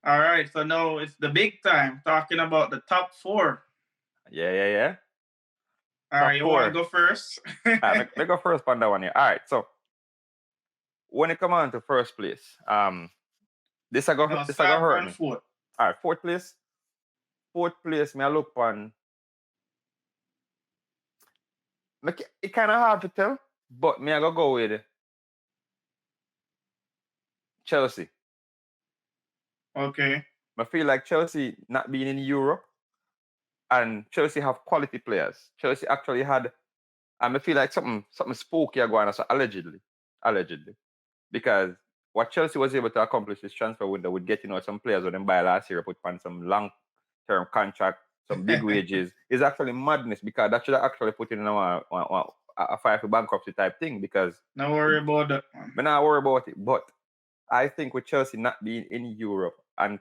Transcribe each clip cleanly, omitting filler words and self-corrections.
All right, so now it's the big time talking about the top four. Yeah. All right, Top you want to four. go first? All right, make go first on that one here. All right, so when it come on to first place, No, this I go start hurt from me. fourth. All right, fourth place. Fourth place, me I look on. It kind of hard to tell, but me I go with Chelsea. Okay. I feel like Chelsea not being in Europe and Chelsea have quality players. Chelsea actually had, and I feel like something spooky are going on, so allegedly, because what Chelsea was able to accomplish this transfer window with getting out some players when them buy last year, put on some long term contract, some big wages, is actually madness because that should have actually put in a fire for bankruptcy type thing because No worry about that one. we're not worried about it. But I think with Chelsea not being in Europe and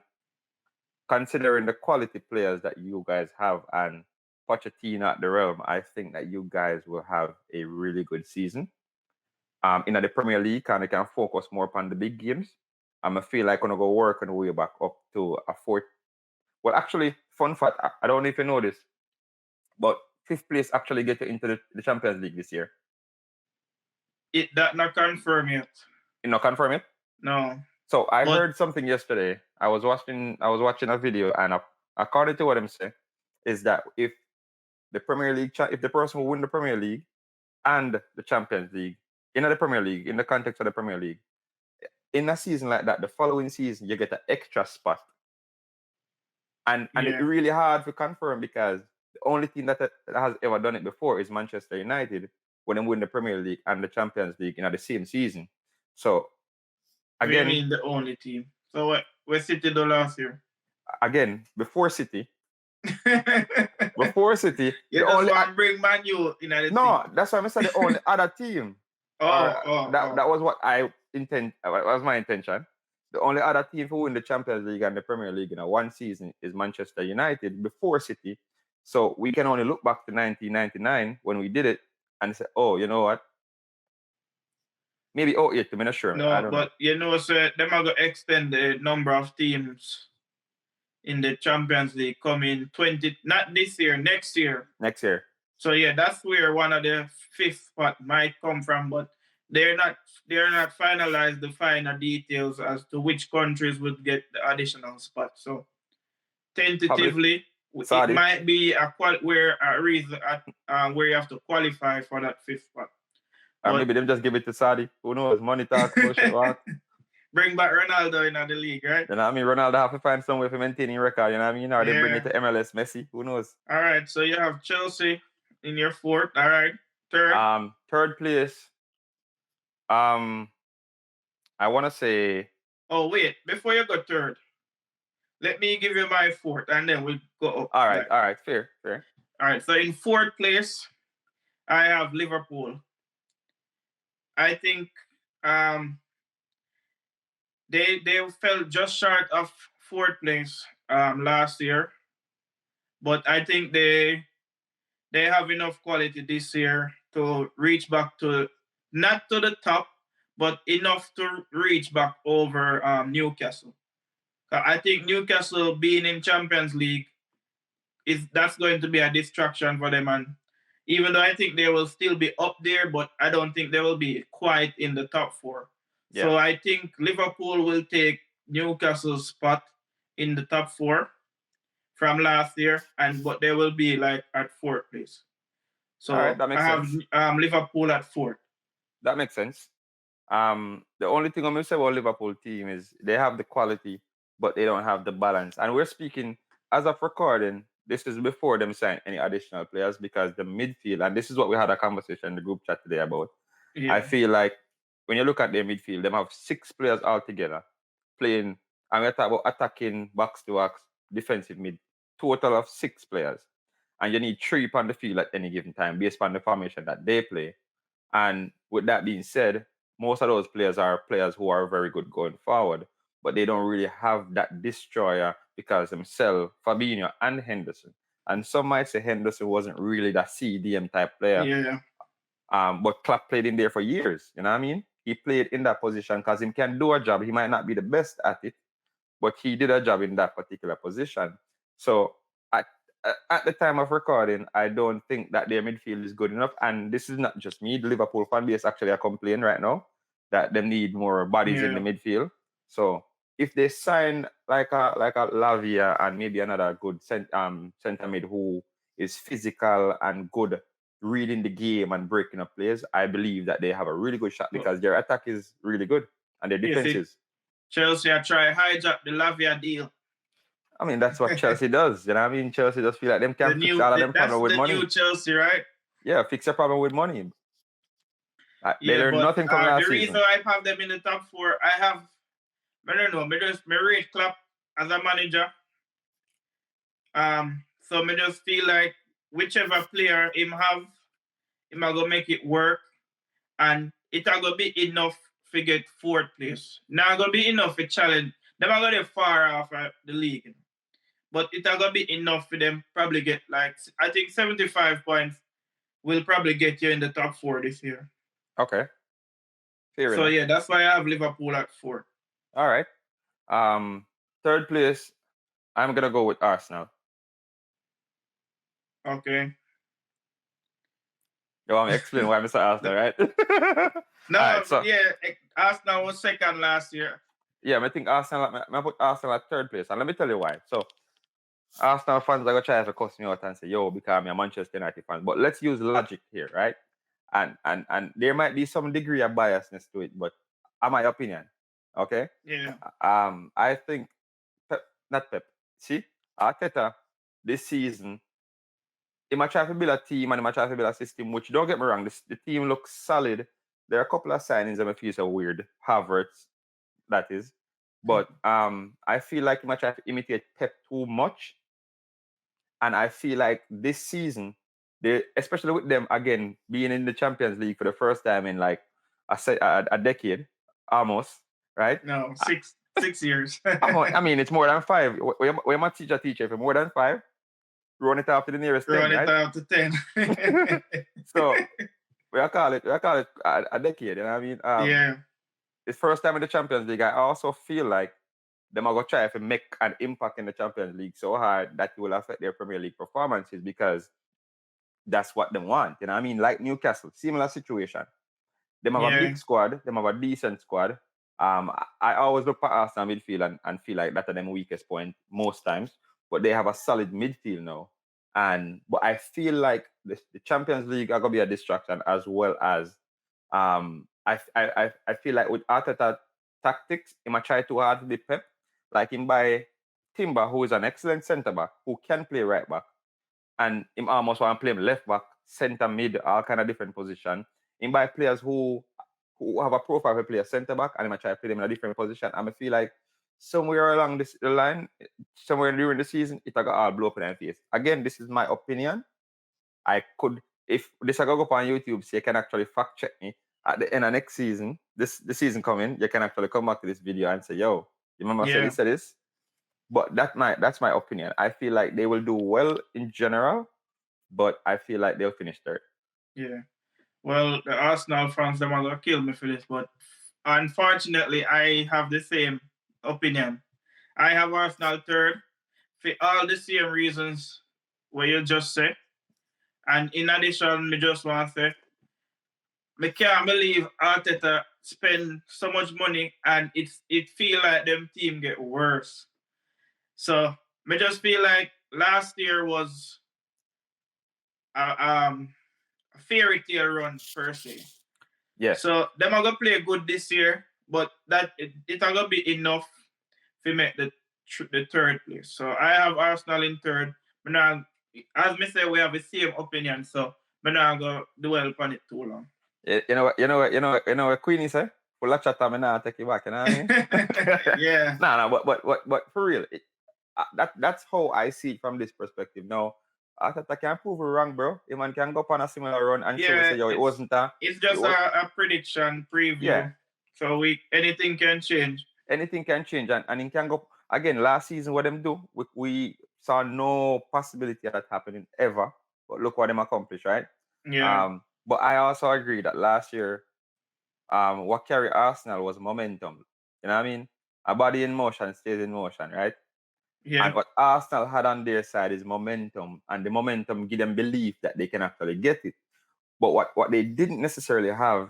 considering the quality players that you guys have and Pochettino at the realm, I think that you guys will have a really good season. In the Premier League, and they can focus more upon the big games. I feel like gonna go work on the way back up to a fourth. Well, actually, fun fact, I don't know if you know this, but fifth place actually get you into the Champions League this year. It that not confirmed yet. You know, confirm it. No, So I but heard something yesterday. I was watching a video, and according to what I'm saying, is that if if the person who win the Premier League and the Champions League the Premier League, in the context of the Premier League, in a season like that, the following season you get an extra spot, and it's yeah, really hard to confirm because the only team that has ever done it before is Manchester United when they win the Premier League and the Champions League in the same season. So we again, mean the only team. So what City do last year? before City, before City, You the just only want to bring Man U in the thing. no, that's why I said the only other team, or Oh. that was what I intend. That was my intention. The only other team who win the Champions League and the Premier League in a one season is Manchester United before City. So we can only look back to 1999 when we did it and say, oh, you know what? Maybe 08, I'm not sure. I No, don't know. but so them are going to extend the number of teams in the Champions League coming 20, not this year, next year. Next year. So yeah, that's where one of the fifth spot might come from, but they're not finalized the final details as to which countries would get the additional spot. So Probably tentatively, it Saudi. might be where a reason where you have to qualify for that fifth spot. Or maybe them just give it to Saudi. Who knows? Money talk, bullshit, what? Bring back Ronaldo in the league, right? You know what I mean? Ronaldo have to find some way for maintaining record, you know what I mean? Or they bring it to MLS, Messi, who knows? All right, so you have Chelsea in your fourth. All right, third. Third place. I wanna say Oh wait, before you go third, let me give you my fourth, and then we'll go up. all right, fair. All right, so in fourth place, I have Liverpool. I think they fell just short of fourth place last year, but I think they have enough quality this year to reach back to not to the top, but enough to reach back over Newcastle. I think Newcastle being in Champions League that's going to be a distraction for them, and even though I think they will still be up there, but I don't think they will be quite in the top four. Yeah. So I think Liverpool will take Newcastle's spot in the top four from last year, but they will be like at fourth place. So all right, that makes I sense. have Liverpool at fourth. That makes sense. The only thing I'm gonna say about Liverpool team is they have the quality, but they don't have the balance. And we're speaking as of recording. This is before them sign any additional players because the midfield, and this is what we had a conversation in the group chat today about. Yeah. I feel like when you look at their midfield, they have 6 players altogether playing, and we're talking about attacking, box to box, defensive mid, total of 6 players. And you need 3 on the field at any given time based on the formation that they play. And with that being said, most of those players are players who are very good going forward, but they don't really have that destroyer because themselves, Fabinho and Henderson. And some might say Henderson wasn't really that CDM type player. Yeah. But Klopp played in there for years, you know what I mean? He played in that position because he can do a job. He might not be the best at it, but he did a job in that particular position. So at at the time of recording, I don't think that their midfield is good enough. And this is not just me. The Liverpool fan base actually are complaining right now that they need more bodies in the Yeah. midfield. So if they sign like a Lavia and maybe another good center mid who is physical and good reading the game and breaking up plays, I believe that they have a really good shot But because their attack is really good and their you defense see, is. Chelsea are try hijack the Lavia deal. I mean, that's what Chelsea does. You know what I mean? Chelsea just feel like them can fix all of them That's problem with the new money. Chelsea, right? Yeah, fix your problem with money. They Yeah, learned but nothing from the last reason season. I have them in the top four, I don't know, me rate Klopp as a manager. So me just feel like whichever player him a go make it work, and it a go be enough to get fourth place. Now gonna be enough for challenge. Them a go get far off the league, but it a go be enough for them probably get like I think 75 points will probably get you in the top four this year. Okay, fair So enough. yeah, that's why I have Liverpool at four. All right. Third place, I'm gonna go with Arsenal. Okay. You want me to explain why Mr. Arsenal, right? All No, right. So yeah, Arsenal was second last year. yeah, I think Arsenal. I put Arsenal at third place, and let me tell you why. So Arsenal fans are gonna try to cuss me out and say, "Yo, because I'm a Manchester United fan." But let's use logic here, right? And there might be some degree of biasness to it, but my opinion, okay? Yeah. I think Pep, not Pep. See, Arteta this season, he might try to build a team and he might try to build a system. Which don't get me wrong, the team looks solid. There are a couple of signings that I feel so weird. Havertz, that is, but I feel like he might try to imitate Pep too much, and I feel like this season, they especially with them again being in the Champions League for the first time in like a decade, almost, right? No, 6 years. I mean, it's more than five. When my teacher for more than five, run it after the nearest 10, Run it right? out to 10. So we call it a decade. You know what I mean? Yeah. It's first time in the Champions League. I also feel like them are gonna try to make an impact in the Champions League so hard that it will affect their Premier League performances because that's what they want. You know what I mean? Like Newcastle, similar situation. Them have a Yeah. big squad, them have a decent squad. I always look at Arsenal midfield and feel like that's them weakest point most times. But they have a solid midfield now. But I feel like the Champions League are gonna be a distraction as well as I feel like with Arteta tactics, he might try too hard to be Pep. Like him by Timber, who is an excellent centre back, who can play right back and him almost want to play him left back, centre mid, all kind of different position. Him by players who have a profile to play a centre back and him might try to play them in a different position. And I feel like somewhere along this the line, somewhere during the season, it got all blow up in their face. Again, this is my opinion. I could if this I go up on YouTube, so you can actually fact check me at the end of next season. The season coming, you can actually come back to this video and say, "Yo, you remember I Yeah. said this?" But that's my opinion. I feel like they will do well in general, but I feel like they'll finish third. Yeah. Well, the Arsenal fans, them are going to kill me for this, but unfortunately, I have the same opinion. I have Arsenal third for all the same reasons what you just said. And in addition, me just want to say, me can't believe Arteta spend so much money and it feel like them team get worse. So me just feel like last year was a fairy tale run per se. Yes. So them are gonna play good this year, but that it are gonna be enough to make the third place. So I have Arsenal in third. But now, as me say, we have the same opinion. So I'm not gonna dwell upon it too long. You know what Queenie say? Full of chat, I'm not take it back. You know what I mean? Yeah. No, but for real, that's how I see it from this perspective. Now, Arteta can prove it wrong, bro. A man can go up on a similar run and show Yeah, say, yo, it wasn't a, it's it just was, a prediction yeah, preview. So anything can change. anything can change and it can go again. Last season, what them do, we saw no possibility of that happening ever. But look what them accomplished, right? Yeah. But I also agree that last year, what carried Arsenal was momentum. You know what I mean? A body in motion stays in motion, right? Yeah, And what Arsenal had on their side is momentum, and the momentum give them belief that they can actually get it. But what they didn't necessarily have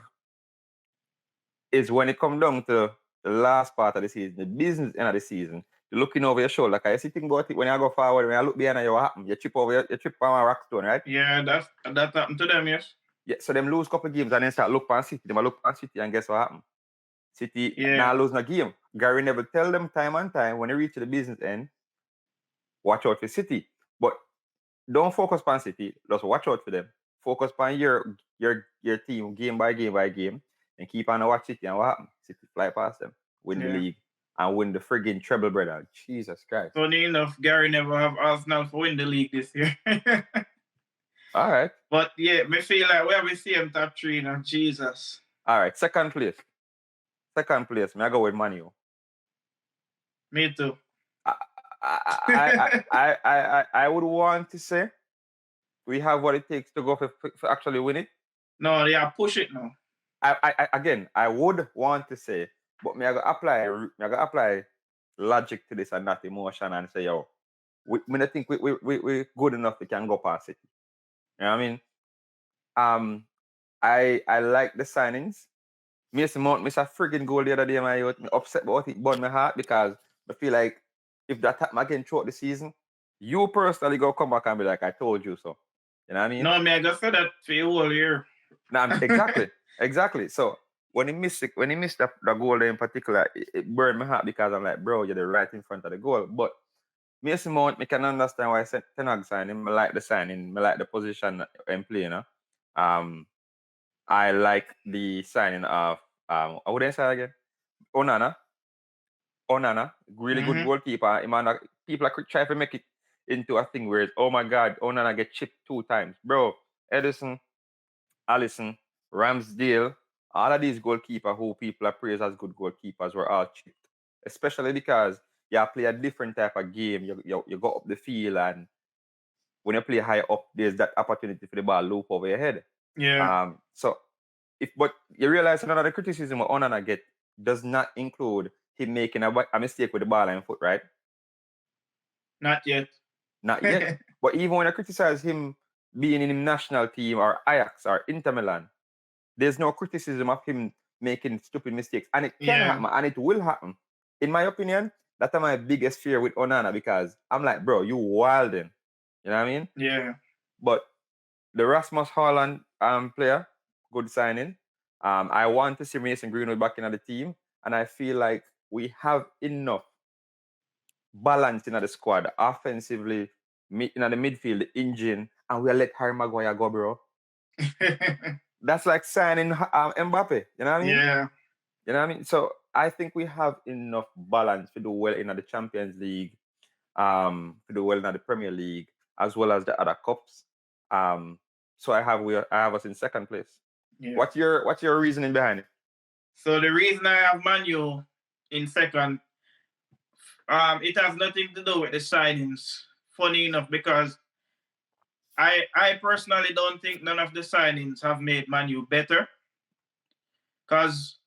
is when it comes down to the last part of the season, the business end of the season, you're looking over your shoulder. Like I see think about it when I go forward, when I look behind you, what happen? You trip over you trip on a rock stone, right? yeah, that happened to them. Yes. Yeah, so them lose couple games and then start look on City. Them a look on City and guess what happened? City Yeah, now lose no game. Gary never tell them time and time when they reach the business end, watch out for City. But don't focus on City. Just watch out for them. Focus on your team game by game, and keep on watch City. And what happen? City fly past them, win the yeah. league, and win the friggin' treble, brother. Jesus Christ! Funny enough, Gary never have Arsenal for win the league this year. All right, But yeah, me feel like we have the same top three now. Jesus. all right. Second place. Second place. Me I go with Manu. Me too. I I would want to say we have what it takes to go for actually win it. No, yeah, push it now. Again, I would want to say, but me I go apply logic to this and not emotion and say, yo, me not think we good enough we can go past it. You know what I mean? Um, I like the signings. Mason Mount missed a friggin' goal the other day, my youth. Me upset about it, burn my heart because I feel like if that happen again throughout the season, you personally go come back and be like, I told you so. You know what I mean? No, me, I just said that for you all year. Nah, exactly, exactly. So when he missed the goal in particular, it burned my heart because I'm like, bro, you're right in front of the goal. But Mason Mount, me can understand why Ten Hag signed him. I like the signing. I like the position in play, you know. Um, I like the signing of what would I say again? Onana. Onana, really good Mm-hmm. goalkeeper. People are trying to make it into a thing where it's, oh my god, Onana get chipped 2 times. Bro, Edison, Allison, Ramsdale, all of these goalkeepers who people are praised as good goalkeepers were all chipped. Especially because you play a different type of game. You go up the field, and when you play high up, there's that opportunity for the ball loop over your head. Yeah, So but you realize another criticism of Onana get does not include him making a mistake with the ball and foot, right? not yet. Not yet. But even when I criticize him being in the national team or Ajax or Inter Milan, there's no criticism of him making stupid mistakes. And it can Yeah, happen and it will happen. In my opinion, that's my biggest fear with Onana because I'm like, bro, you wilding. You know what I mean? yeah. But the Rasmus Holland player, good signing. I want to see Mason Greenwood back in the team, and I feel like we have enough balance in the squad offensively, in the midfield, the engine, and we'll let Harry Maguire go, bro. That's like signing Mbappe. You know what I mean? Yeah, You know what I mean? So I think we have enough balance to do well in the Champions League, to do well in the Premier League, as well as the other cups. So I have us in second place. yeah. What's your reasoning behind it? So the reason I have Manu in second, it has nothing to do with the signings. Funny enough, because I personally don't think none of the signings have made Manu better. Because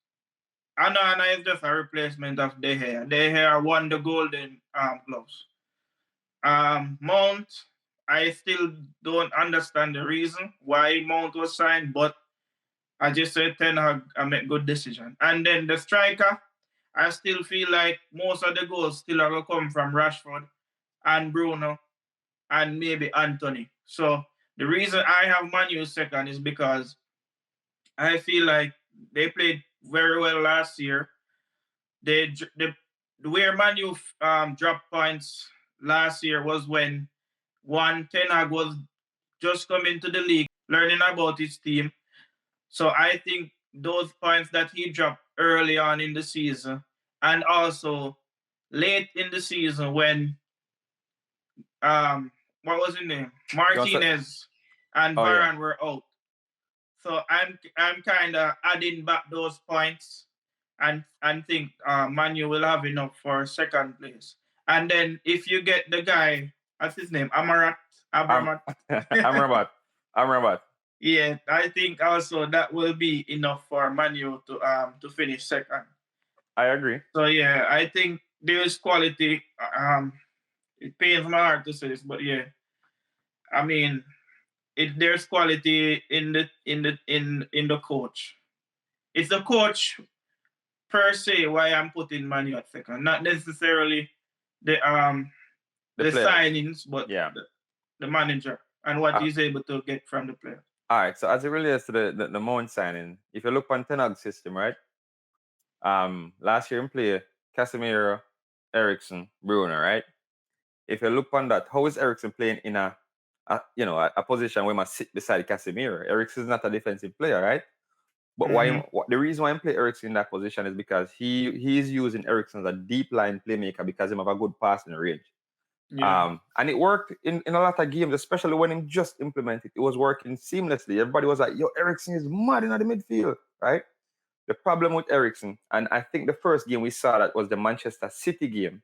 Anana is just a replacement of De Gea. De Gea won the golden gloves. Mount, I still don't understand the reason why Mount was signed, but I just said Ten Hag I make good decision. And then the striker, I still feel like most of the goals still are gonna come from Rashford and Bruno and maybe Anthony. So the reason I have Manu second is because I feel like they played very well last year. They where Manu dropped points last year was when one Ten Hag was just coming to the league, learning about his team. So I think those points that he dropped early on in the season and also late in the season when what was his name? Johnson. Martinez and Oh yeah. Varane were out. So I'm kind of adding back those points and think Manu will have enough for second place. And then if you get the guy, what's his name? I'm Abramat. I'm Rabat. I'm Rabat. Yeah, I think also that will be enough for Manu to finish second. I agree. So yeah, I think there's quality. It pains my heart to say this, but yeah, I mean, there's quality in the coach. It's the coach per se why I'm putting Manu at second, not necessarily the The the players. signings, but Yeah. the manager and what Uh, he's able to get from the player. all right. So as it relates to the Mount signing, if you look on Ten Hag system, right? Last year in play, Casemiro, Ericsson, Bruno, right? If you look on that, how is Ericsson playing in a position where he must sit beside Casemiro? Ericsson is not a defensive player, right? But Mm-hmm. the reason why I play Ericsson in that position is because he's using Ericsson as a deep line playmaker because he have a good passing range. Yeah. And it worked in a lot of games, especially when he just implemented. It was working seamlessly. Everybody was like, "Yo, Ericsson is mad in the midfield," right? The problem with Ericsson, and I think the first game we saw that was the Manchester City game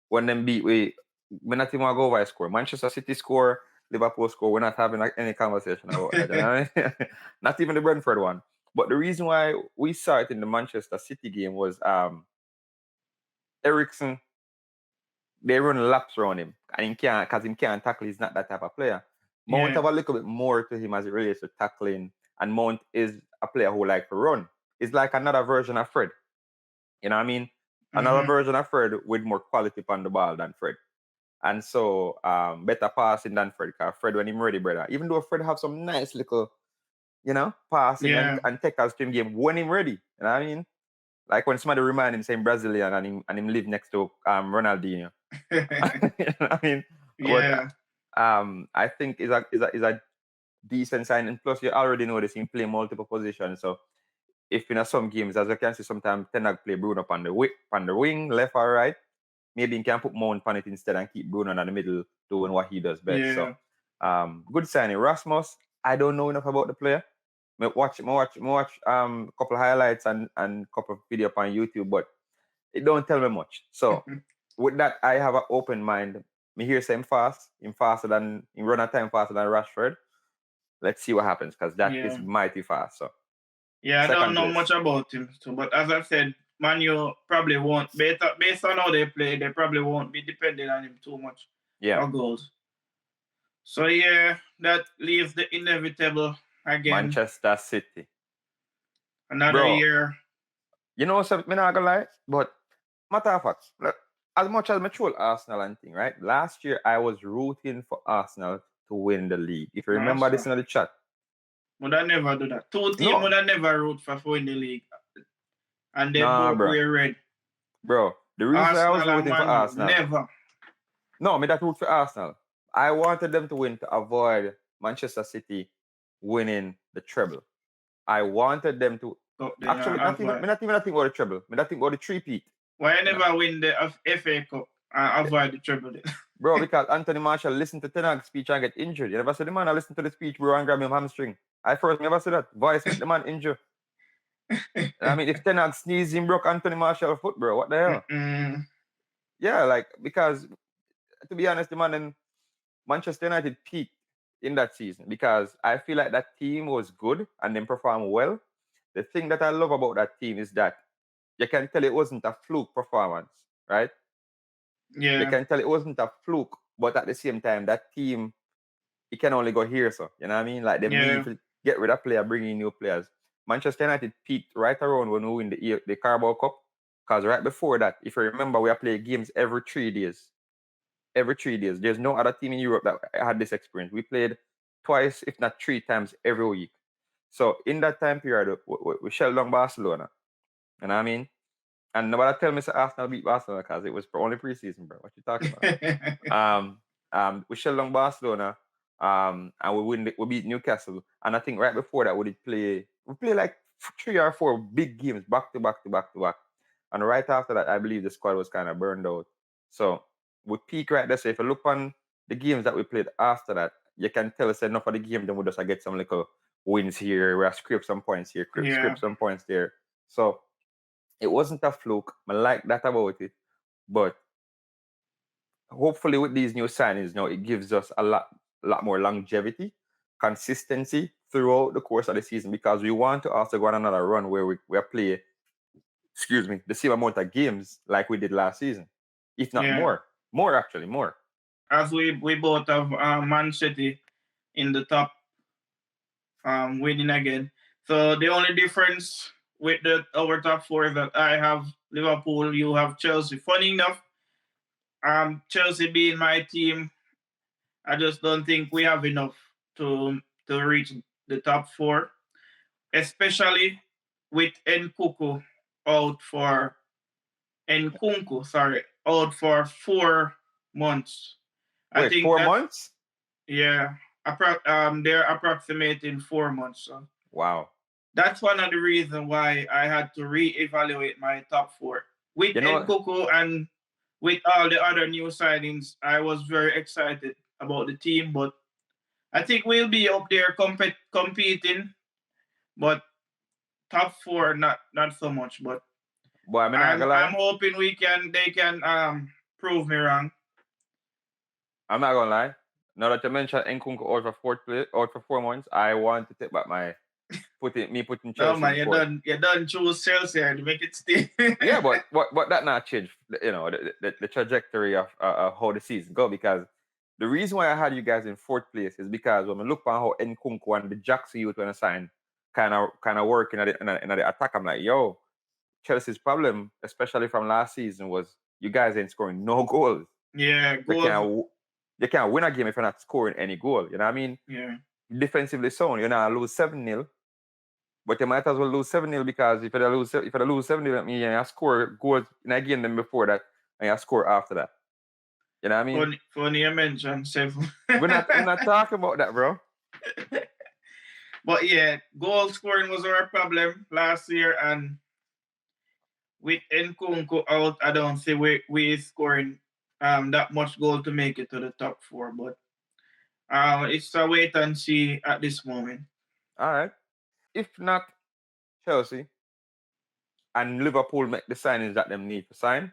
when them beat we not even want to go by score. Manchester City score, Liverpool score. We're not having like any conversation about that. You know what I mean? Not even the Brentford one. But the reason why we saw it in the Manchester City game was Ericsson, they run laps around him. And he can't tackle, he's not that type of player. Mount Yeah. have a little bit more to him as it relates to tackling. And Mount is a player who like to run. It's like another version of Fred. You know what I mean? Another Mm-hmm. version of Fred with more quality on the ball than Fred. And so better passing than Fred. Because Fred when him ready, brother. Even though Fred have some nice little, passing Yeah. and tackles to him game when him ready. You know what I mean? Like when somebody remind him saying Brazilian and him live next to Ronaldinho. You know what I mean? But Yeah. I think is a decent sign. And plus you already know this, he play multiple positions. So if in some games, as you can see, sometimes Ten Hag play Bruno on the wing, left or right. Maybe he can put Mount on it instead and keep Bruno in the middle doing what he does best. So, Yeah. good signing. Rasmus, I don't know enough about the player. Me watch couple highlights and couple of video on YouTube, but it don't tell me much. So, with that, I have an open mind. Me hear say him faster than him run a time faster than Rashford. Let's see what happens because that is Yeah. mighty fast. So, Yeah, I don't second know place. much about him, so but as I said, Manu probably won't based on how they play, they probably won't be depending on him too much Yeah, for goals. So yeah, that leaves the inevitable again. Manchester City, Another bro. year. You know something? Me not gonna lie, but matter of fact, look, as much as I troll Arsenal and thing, right? Last year I was rooting for Arsenal to win the league. If you No, remember so this in the chat, would I never do that. Two team no, would I never root for in the league. And they nah, both bro, wear red. bro. The reason I was Arsenal and rooting for Man U. Arsenal, Never. no, me that root for Arsenal. I wanted them to win to avoid Manchester City winning the treble. I wanted them to Go there actually and avoid. not even think about the treble. Me not think about the three-peat. Why I You know, never win the FA Cup and avoid the treble? bro, because Anthony Marshall listened to Ten Hag's speech and get injured. You never said the man I listened to the speech, bro, and grab him hamstring. I first never said that. Voice make the man injure. I mean, if Ten Hag sneezed, him broke Anthony Marshall foot, bro. What the hell? Mm-mm. Yeah, like because to be honest, the man in Manchester United peaked in that season because I feel like that team was good and then performed well. The thing that I love about that team is that you can tell it wasn't a fluke performance, right? You Yeah, can tell it wasn't a fluke, but at the same time, that team it can only go here, so you know what I mean? Like them need yeah, to get rid of player, bring in new players. Manchester United peaked right around when we win the Carabao Cup. Because right before that, if you remember, we are playing games every 3 days. Every 3 days. There's no other team in Europe that had this experience. We played twice, if not three times every week. So in that time period, we shelled down Barcelona. You know what I mean? And nobody tell me say Arsenal beat Barcelona because it was only preseason, bro. What you talking about? We shelled down Barcelona, and we beat Newcastle, and I think right before that we play like 3 or 4 big games back to back to back to back, and right after that, I believe the squad was kind of burned out. So we peak right there. So if you look on the games that we played after that, you can tell us enough of the game, then we just get some little wins here, we have scrape some points here, yeah, scrape some points there. So it wasn't a fluke. I like that about it, but hopefully with these new signings now it gives us a lot more longevity, consistency throughout the course of the season because we want to also go on another run where we play excuse me, the same amount of games like we did last season, if not Yeah, more. More actually, more. as we both have Man City in the top, winning again. So the only difference with the our top four is that I have Liverpool, you have Chelsea. Funny enough, Chelsea being my team, I just don't think we have enough to reach the top four, especially with out for out for 4 months. I Wait, think four that's, months? yeah. They're approximating 4 months. So Wow. that's one of the reasons why I had to reevaluate my top four. With You know, Nkunku and with all the other new signings, I was very excited about the team, but I think we'll be up there competing, but top four not so much. But boy, I'm not I'm gonna I'm lie. hoping they can prove me wrong. I'm not gonna lie. Now that you mentioned Nkunku out for out for 4 months, I want to take back my putting No Chelsea man, in fourth. you done choose Chelsea and make it stay. Yeah, but that not change. The trajectory of how the season go, because the reason why I had you guys in fourth place is because when I look at how Nkunku and the Jackson youth when I signed kind of working in the attack, I'm like, yo, Chelsea's problem, especially from last season, was you guys ain't scoring no goals. Yeah, You goals. can't you can't win a game if you're not scoring any goal. You know what I mean? Yeah, Defensively sound, you're not lose 7-0, but you might as well lose 7-0, because if you lose 7-0, that means you score goals in a game then before that, and you score after that. You know what I mean? funny you mentioned seven. We're not talking about that, bro. But yeah, goal scoring was our problem last year, and with Nkunku out, I don't see we scoring that much goal to make it to the top four. But it's a wait and see at this moment. All right. If not Chelsea and Liverpool make the signings that them need to sign,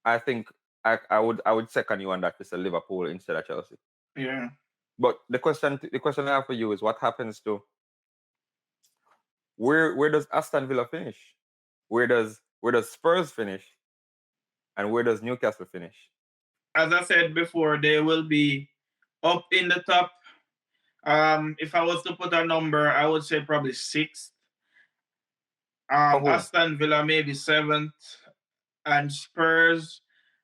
I think I would second you on that to say Liverpool instead of Chelsea. Yeah. But the question I have for you is what happens to where does Aston Villa finish? Where does Spurs finish? And where does Newcastle finish? As I said before, they will be up in the top. If I was to put a number, I would say probably sixth. For who? Aston Villa maybe seventh, and Spurs.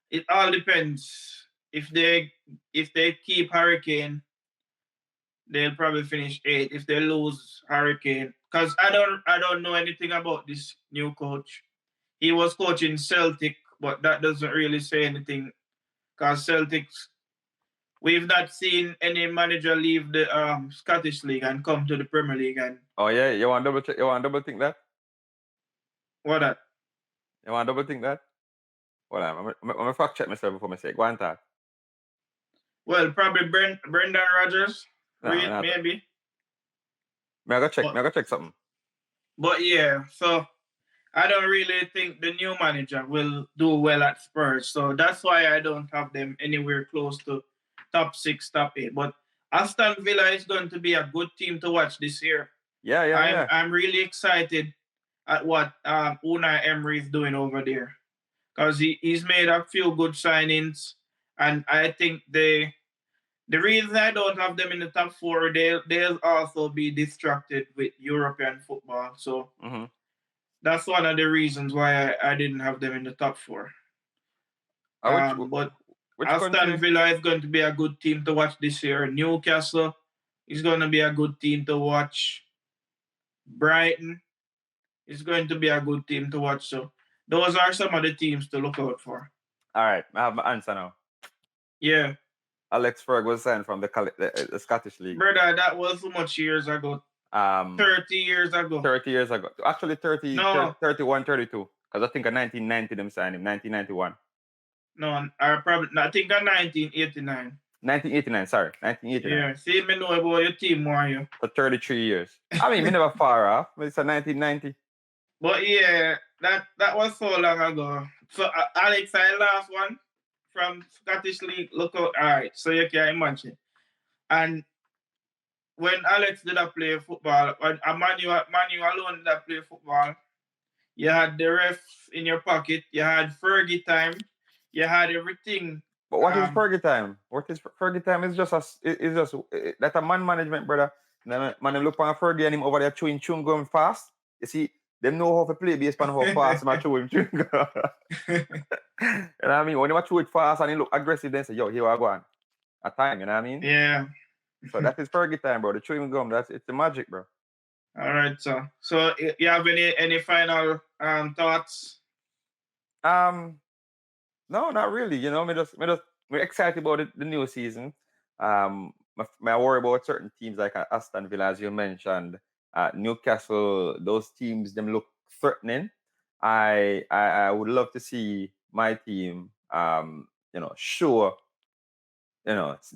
It all depends. If they keep Hurricane, they'll probably finish eighth. If they lose Hurricane, because I don't know anything about this new coach. He was coaching Celtic, but that doesn't really say anything. Because Celtics, we've not seen any manager leave the Scottish League and come to the Premier League. And Oh yeah, you want double check? You want double think that? what that? You want double think that? Hold on, I'm fact check myself before I say. Go on, talk. Well, probably Brendan Rodgers, No, not. maybe. Me I go check. But Me I go check something. yeah, so I don't really think the new manager will do well at Spurs. So that's why I don't have them anywhere close to top six, top eight. But Aston Villa is going to be a good team to watch this year. Yeah, yeah, yeah. I'm really excited at what Unai Emery is doing over there, because he's made a few good signings, and I think the reason I don't have them in the top four, they'll also be distracted with European football. So Mm-hmm. that's one of the reasons why I didn't have them in the top four. Which But which Aston country? Villa is going to be a good team to watch this year. Newcastle is going to be a good team to watch. Brighton is going to be a good team to watch. So those are some of the teams to look out for. All right, I have my answer now. Yeah, Alex Ferg was signed from the Scottish League. brother, that was so much years ago. 30 years ago. 30 years ago. Actually, 30, No. 31, 32. Because I think in 1990 them signed him. 1991. No, I think in 1989. 1989. Sorry, 1989. Yeah, see me know about your team more you. For 33 years. I mean, me never far off. It's a 1990. But yeah, that was so long ago. So Alex, I last one from Scottish League. Look out, all right. So you can imagine. And when Alex did not play football, when Manu alone did not play football, You had the ref in your pocket. You had Fergie time. You had everything. But what is Fergie time? What is Fergie time? It's just it's just that a man management, brother. Man, them look on Fergie and him over there chewing chewing gum fast. You see, them know how to play based on how fast man chewing chewing gum. You know what I mean? When they chew it fast and he look aggressive, then say, yo, here I go on. A time, you know what I mean? Yeah. So that is Fergie time, bro. The chewing gum, it's the magic, bro. All right, so you have any final thoughts? No, not really. You know, we're excited about the new season. I worry about certain teams like Aston Villa, as you mentioned, Newcastle. Those teams them look threatening. I would love to see my team, show,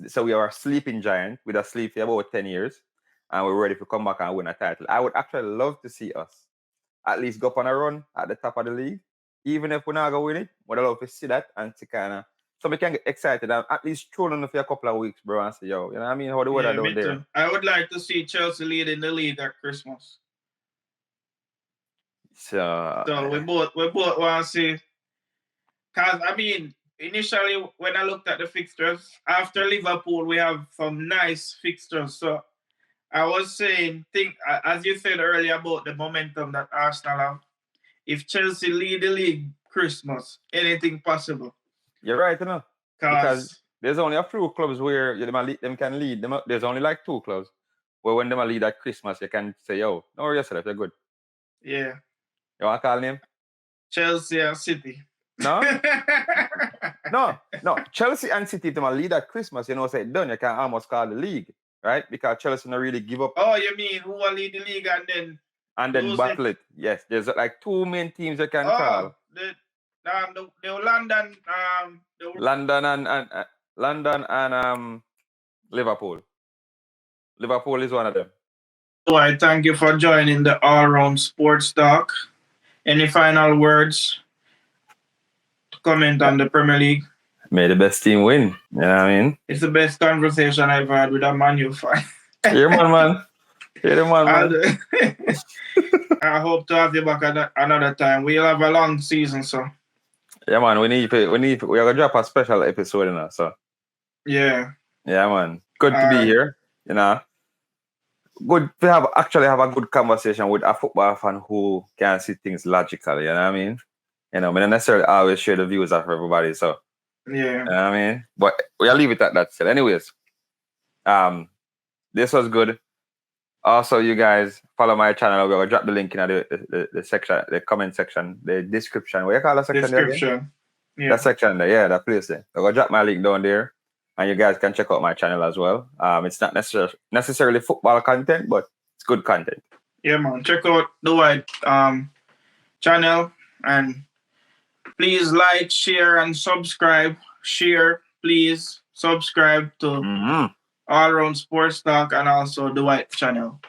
so we are a sleeping giant with a sleep for about 10 years, and we're ready to come back and win a title. I would actually love to see us at least go up on a run at the top of the league. Even if we're not going to win it, would love to see that and to kind of so we can get excited and at least throw on for a couple of weeks, bro, and say, yo, you know what I mean? How the weather down there? Too. I would like to see Chelsea leading the league at Christmas. So we both want to see. Cause I mean, initially when I looked at the fixtures after Liverpool, we have some nice fixtures. So I was saying, as you said earlier about the momentum that Arsenal have. If Chelsea lead the league Christmas, anything possible. You're right, you know. Because there's only a few clubs where them can lead. There's only like 2 clubs where when them lead at Christmas, you can say, yo, no worry yourself, you're good. Yeah. You want to call name? Chelsea and City. No? no. Chelsea and City, if them lead at Christmas, say done, you can almost call the league, right? Because Chelsea don't really give up. Oh, you mean who will lead the league and then battle it. Yes, there's like 2 main teams you can call. The London, London and Liverpool. Liverpool is one of them. So I thank you for joining the All Round Sports Talk. Any final words to comment on the Premier League? May the best team win. You know what I mean? It's the best conversation I've had with a Man U fan. Yeah, man. Yeah, man. I hope to have you back another time. We'll have a long season, so. Yeah, man. We are gonna drop a special episode in that, so. Yeah. Yeah, man. Good to be here. You know. Good to have a good conversation with a football fan who can see things logically. You know what I mean? I don't necessarily always share the views of everybody. So. Yeah. You know what I mean? But we'll leave it at that. So, anyways, this was good. Also, you guys follow my channel. We'll drop the link in the section, the comment section, the description. What you call the section? Description. Yeah. That section there, yeah, that place there. I'll drop my link down there, and you guys can check out my channel as well. It's not necessarily football content, but it's good content. Yeah, man. Check out the White channel, and please like, share, and subscribe. Share, please subscribe to All Round Sports Talk and also the White channel.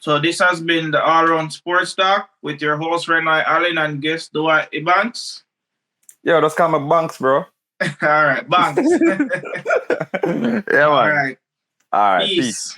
So this has been the All Round Sports Talk with your host Renai Allen and guest Dwight Banks. Yo, just call me Banks, bro. All right, Banks. Yeah, man. All right. Peace.